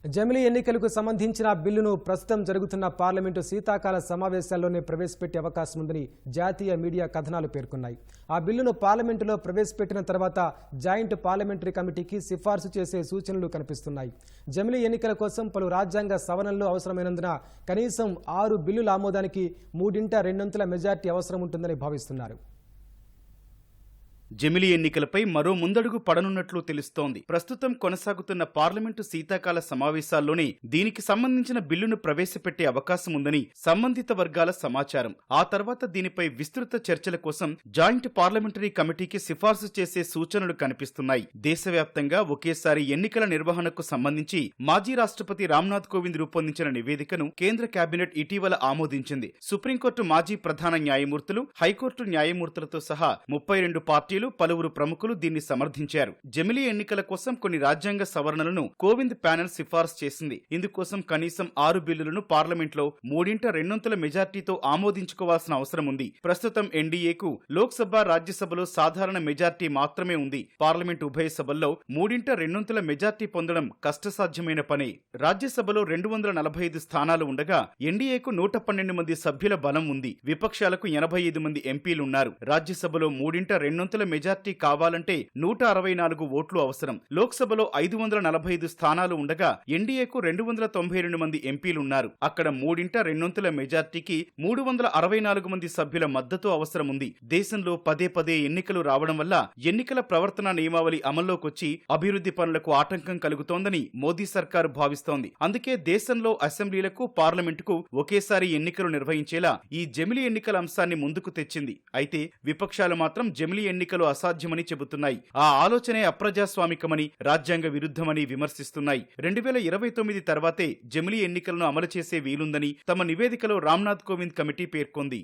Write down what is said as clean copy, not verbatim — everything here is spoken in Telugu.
జమిలీ ఎన్నికలకు సంబంధించిన బిల్లును ప్రస్తుతం జరుగుతున్న పార్లమెంటు శీతాకాల సమావేశాల్లోనే ప్రవేశపెట్టే అవకాశం ఉందని జాతీయ మీడియా కథనాలు పేర్కొన్నాయి. ఆ బిల్లును పార్లమెంటులో ప్రవేశపెట్టిన తర్వాత జాయింట్ పార్లమెంటరీ కమిటీకి సిఫార్సు చేసే సూచనలు కనిపిస్తున్నాయి. జమిలీ ఎన్నికల కోసం పలు రాజ్యాంగ సవరణలు అవసరమైనందున కనీసం 6 బిల్లుల ఆమోదానికి 3/2 మెజార్టీ అవసరం ఉంటుందని భావిస్తున్నారు. జమిలీ ఎన్నికలపై మరో ముందడుగు పడనున్నట్లు తెలుస్తోంది. ప్రస్తుతం కొనసాగుతున్న పార్లమెంటు శీతాకాల సమావేశాల్లోనే దీనికి సంబంధించిన బిల్లును ప్రవేశపెట్టే అవకాశం ఉందని సంబంధిత వర్గాల సమాచారం. ఆ తర్వాత దీనిపై విస్తృత చర్చల కోసం జాయింట్ పార్లమెంటరీ కమిటీకి సిఫార్సు చేసే సూచనలు కనిపిస్తున్నాయి. దేశవ్యాప్తంగా ఒకేసారి ఎన్నికల నిర్వహణకు సంబంధించి మాజీ రాష్ట్రపతి రామ్నాథ్ కోవింద్ రూపొందించిన నివేదికను కేంద్ర కేబినెట్ ఇటీవల ఆమోదించింది. సుప్రీంకోర్టు మాజీ ప్రధాన న్యాయమూర్తులు, హైకోర్టు న్యాయమూర్తులతో సహా 32 పార్టీలు, పలువురు ప్రముఖులు దీన్ని సమర్థించారు. జమిలీ ఎన్నికల కోసం కొన్ని రాజ్యాంగ సవరణలను కోవింద్ ప్యానెల్ సిఫార్సు చేసింది. ఇందుకోసం కనీసం 6 బిల్లులను పార్లమెంట్లో 3/2 మెజార్టీతో ఆమోదించుకోవాల్సిన అవసరం ఉంది. ప్రస్తుతం ఎన్డీఏకు లోక్సభ, రాజ్యసభలో సాధారణ మెజార్టీ మాత్రమే ఉంది. పార్లమెంటు ఉభయ సభల్లో 3/2 మెజార్టీ పొందడం కష్టసాధ్యమైన పనే. రాజ్యసభలో 245 స్థానాలు ఉండగా ఎన్డీఏకు 112 మంది సభ్యుల బలం ఉంది. విపక్షాలకు 85 మంది ఎంపీలున్నారు. రాజ్యసభలో 3/2 మెజార్టీ కావాలంటే 164 ఓట్లు అవసరం. లోక్సభలో 545 స్థానాలు ఉండగా ఎన్డీఏకు 292 మంది ఎంపీలున్నారు. అక్కడ 3/2 మెజార్టీకి 364 మంది సభ్యుల మద్దతు అవసరం ఉంది. దేశంలో పదే ఎన్నికలు రావడం వల్ల ఎన్నికల ప్రవర్తన నియమావళి అమల్లోకొచ్చి అభివృద్ధి పనులకు ఆటంకం కలుగుతోందని మోదీ సర్కారు భావిస్తోంది. అందుకే దేశంలో అసెంబ్లీలకు, పార్లమెంటుకు ఒకేసారి ఎన్నికలు నిర్వహించేలా ఈ జమిలీ ఎన్నికల అంశాన్ని ముందుకు తెచ్చింది. అయితే విపక్షాలు మాత్రం జమిలీ ఎన్నికలు అసాధ్యమని చెబుతున్నాయి. ఆ ఆలోచనే అప్రజాస్వామికమని, రాజ్యాంగ విరుద్ధమని విమర్శిస్తున్నాయి. 2029 తర్వాతే జమిలీ ఎన్నికలను అమలు చేసే వీలుందని తమ నివేదికలో రామ్నాథ్ కోవింద్ కమిటీ పేర్కొంది.